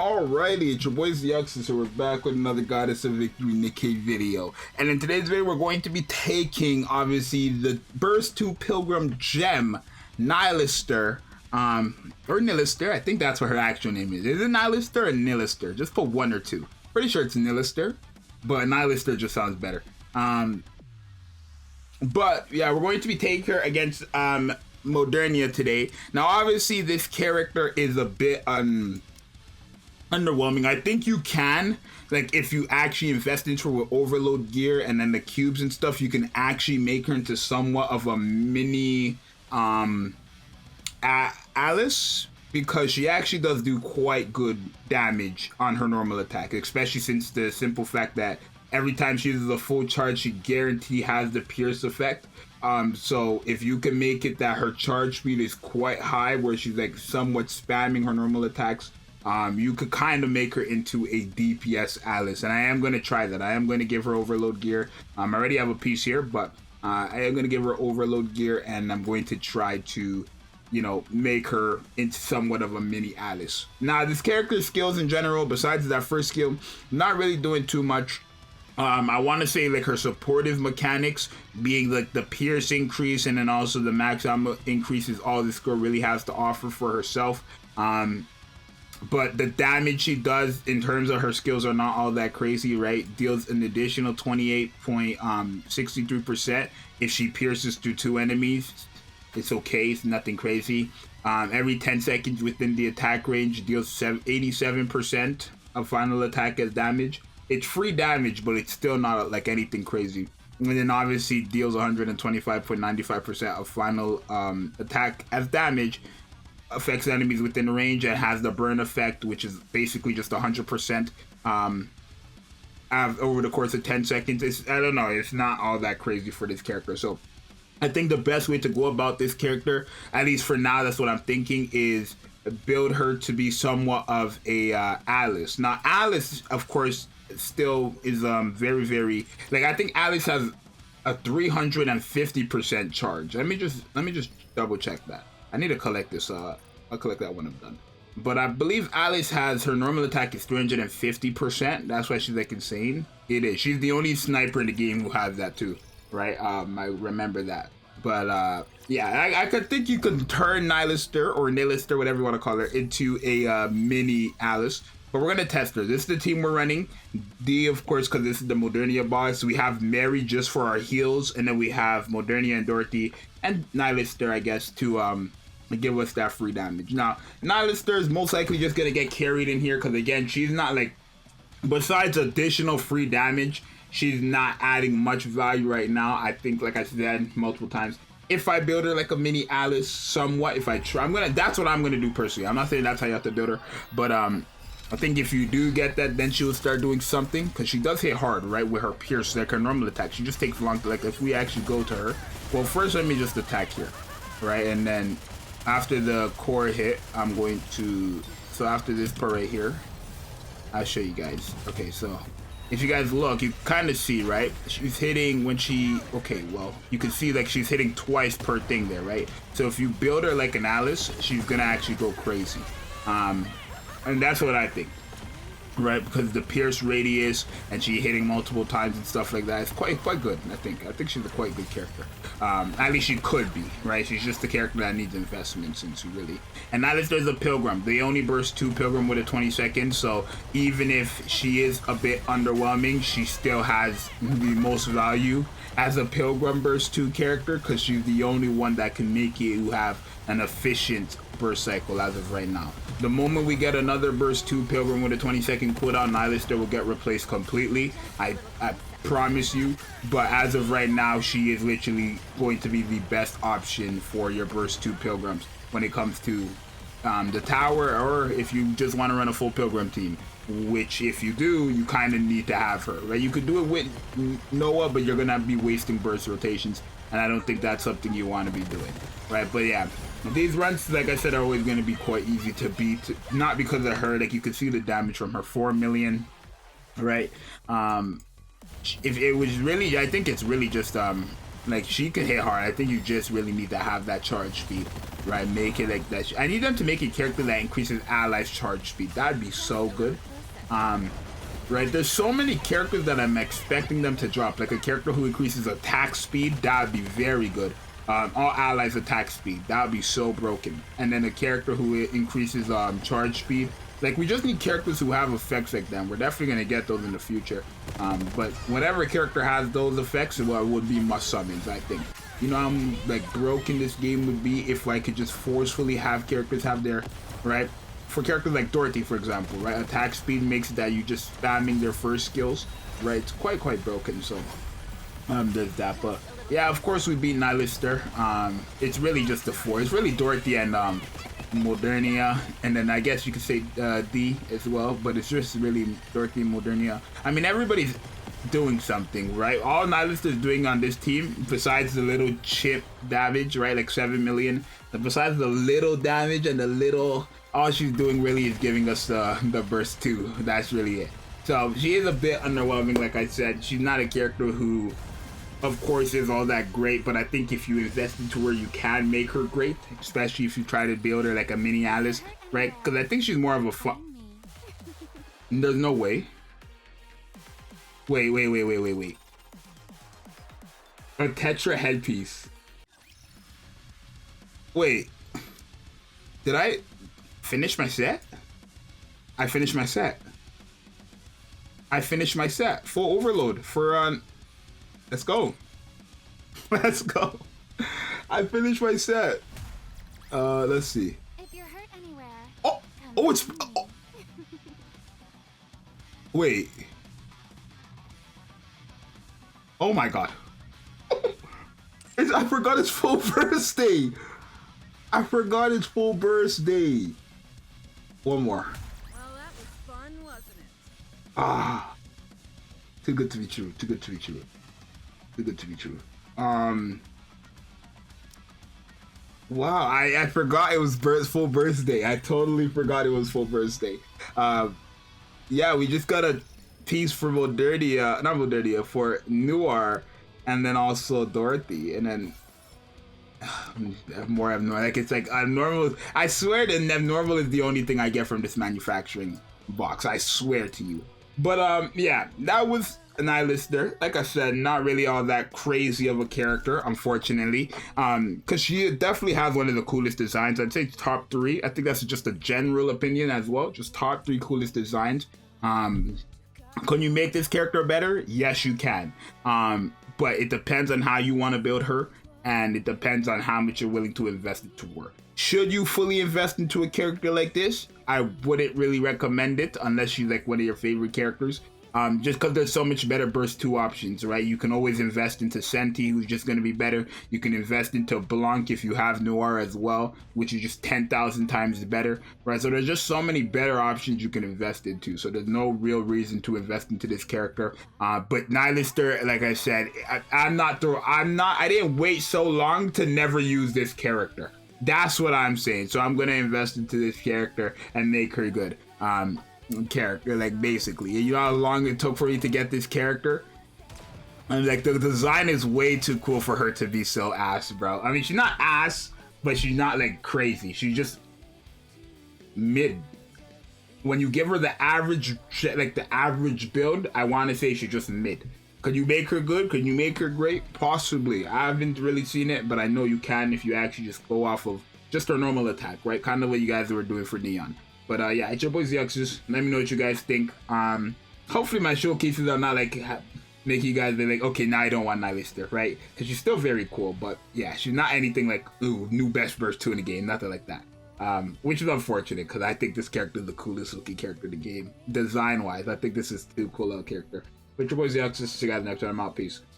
Alrighty, it's your boy Zxous, so we're back with another Goddess of Victory Nikke video. And in today's video, we're going to be taking, obviously, the Burst 2 Pilgrim Gem, NIHILISTER, or NIHILISTER, I think that's what her actual name is. Is it NIHILISTER or NIHILISTER? Just put one or two. Pretty sure it's NIHILISTER, but NIHILISTER just sounds better. But yeah, we're going to be taking her against MODERNIA today. Now, obviously, this character is a bit underwhelming. I think you can, like, if you actually invest into her with overload gear and then the cubes and stuff, you can actually make her into somewhat of a mini Alice, because she actually does do quite good damage on her normal attack, especially since the simple fact that every time she uses a full charge, she guaranteed has the pierce effect. So if you can make it that her charge speed is quite high, where she's like somewhat spamming her normal attacks, you could kind of make her into a DPS Alice. And I am going to try that. I am going to give her overload gear. I already have a piece here, but I am going to give her overload gear, and I'm going to try to, you know, make her into somewhat of a mini Alice. Now, this character's skills in general, besides that first skill, not really doing too much. I want to say, like, her supportive mechanics being like the pierce increase and then also the max ammo increase is all this girl really has to offer for herself. But the damage she does in terms of her skills are not all that crazy, right? Deals an additional 28.63% if she pierces through 2 enemies. It's okay, it's nothing crazy. Every 10 seconds within the attack range deals 87% of final attack as damage. It's free damage, but it's still not like anything crazy. And then obviously deals 125.95% of final attack as damage. Affects enemies within range and has the burn effect, which is basically just 100% over the course of 10 seconds. I don't know, it's not all that crazy for this character. So I think the best way to go about this character, at least for now, that's what I'm thinking, is build her to be somewhat of a Alice. Now, Alice, of course, still is very, very, like, I think Alice has a 350% charge. Let me just double check that. I need to collect this. I'll collect that when I'm done. But I believe Alice has, her normal attack is 350%. That's why she's like insane. It is. She's the only sniper in the game who has that too, right? I remember that. But yeah, I could think you could turn NIHILISTER or NIHILISTER, whatever you want to call her, into a mini Alice. But we're gonna test her. This is the team we're running. D, of course, because this is the Modernia boss. We have Mary just for our heals, and then we have Modernia and Dorothy and NIHILISTER, I guess, to give us that free damage. Now, NIHILISTER is most likely just gonna get carried in here because, again, she's not, like, besides additional free damage, she's not adding much value right now. I think, like I said multiple times, if I build her like a mini Alice somewhat, if I try, that's what I'm gonna do personally. I'm not saying that's how you have to build her, but I think if you do get that, then she will start doing something, because she does hit hard, right, with her pierce, like her normal attack. She just takes long to, like, if we actually go to her, well, first let me just attack here, right, and then after the core hit, I'm going to, so after this part right here, I'll show you guys. Okay, so if you guys look, you kind of see, right, she's hitting when she, okay, well, you can see, like, she's hitting twice per thing there, right? So if you build her like an Alice, she's gonna actually go crazy. And that's what I think, right? Because the pierce radius and she hitting multiple times and stuff like that is quite good. I think she's a quite good character. At least she could be, right? She's just a character that needs investments into, really. And now there's a Pilgrim. They only burst 2 Pilgrim with a 20 seconds, so even if she is a bit underwhelming, she still has the most value as a Pilgrim burst 2 character, because she's the only one that can make you have an efficient burst cycle as of right now. The moment we get another burst 2 Pilgrim with a 20-second cooldown, NIHILISTER will get replaced completely. I promise you. But as of right now, she is literally going to be the best option for your burst 2 Pilgrims when it comes to the tower, or if you just want to run a full Pilgrim team, which if you do, you kind of need to have her, right? You could do it with Noah, but you're gonna be wasting burst rotations, and I don't think that's something you want to be doing, right? But yeah, these runs, like I said, are always going to be quite easy to beat, not because of her. Like, you can see the damage from her, 4 million, right? If it was really, I think it's really just Like, she can hit hard. I think you just really need to have that charge speed, right? Make it like that. I need them to make a character that increases allies' charge speed. That'd be so good. Right, there's so many characters that I'm expecting them to drop, like a character who increases attack speed. That would be very good. All allies attack speed, that would be so broken. And then a character who increases charge speed. Like, we just need characters who have effects like them. We're definitely going to get those in the future. But whenever a character has those effects, well, it would be must summons, I think. You know how like broken this game would be if I could just forcefully have characters have their, right? For characters like Dorothy, for example, right? Attack speed makes it that you just spamming their first skills, right? It's quite broken, so there's that. But yeah, of course we beat NIHILISTER. It's really just the four. It's really Dorothy and MODERNIA, and then I guess you could say D as well, but it's just really Dorothy and MODERNIA. I mean, everybody's doing something, right? All NIHILISTER is doing on this team, besides the little chip damage, right? Like 7 million. Besides the little damage and the little, all she's doing really is giving us the burst 2. That's really it. So she is a bit underwhelming, like I said. She's not a character who, of course, is all that great, but I think if you invest into her, you can make her great, especially if you try to build her like a mini Alice, right? Because I think she's more of a There's no way. Wait. A Tetra headpiece. Wait. Did I finish my set? I finished my set. Full overload for let's go. Let's go. I finished my set. Let's see. If you're hurt anywhere, it's wait. Oh my god. I forgot it's full birthday. One more. well, that was fun, wasn't it? Too good to be true. Wow, I forgot it was full birthday. I totally forgot it was full birthday. Yeah, we just got a piece for MODERNIA, for Noir, and then also Dorothy, and then more abnormal. Like, it's like abnormal. I swear that abnormal is the only thing I get from this manufacturing box. I swear to you. But yeah, that was NIHILISTER. Like I said, not really all that crazy of a character, unfortunately. Because she definitely has one of the coolest designs. I'd say top 3. I think that's just a general opinion as well. Just top 3 coolest designs. Can you make this character better? Yes, you can. But it depends on how you want to build her, and it depends on how much you're willing to invest into her. Should you fully invest into a character like this? I wouldn't really recommend it unless she's like one of your favorite characters. Just because there's so much better burst 2 options, right? You can always invest into Senti, who's just going to be better. You can invest into Blanc if you have Noir as well, which is just 10,000 times better, right? So there's just so many better options you can invest into. So there's no real reason to invest into this character. But NIHILISTER, like I said, I didn't wait so long to never use this character. That's what I'm saying. So I'm going to invest into this character and make her good. Character, like, basically, you know how long it took for me to get this character, and like the design is way too cool for her to be so ass, bro. I mean, she's not ass, but she's not like crazy. She's just mid. When you give her the average, like the average build, I want to say she's just mid. Could you make her good? Could you make her great? Possibly. I haven't really seen it, but I know you can if you actually just go off of just her normal attack, right? Kind of what you guys were doing for Neon. But yeah, it's your boy Zxous. Let me know what you guys think. Hopefully my showcases are not like making you guys be like, okay, now I don't want NIHILISTER, right? Because she's still very cool, but yeah, she's not anything like, ooh, new best burst 2 in the game, nothing like that. Which is unfortunate because I think this character is the coolest looking character in the game. Design wise, I think this is too cool of a character. But your boy Zxous, see you guys next time. I'm out. Peace.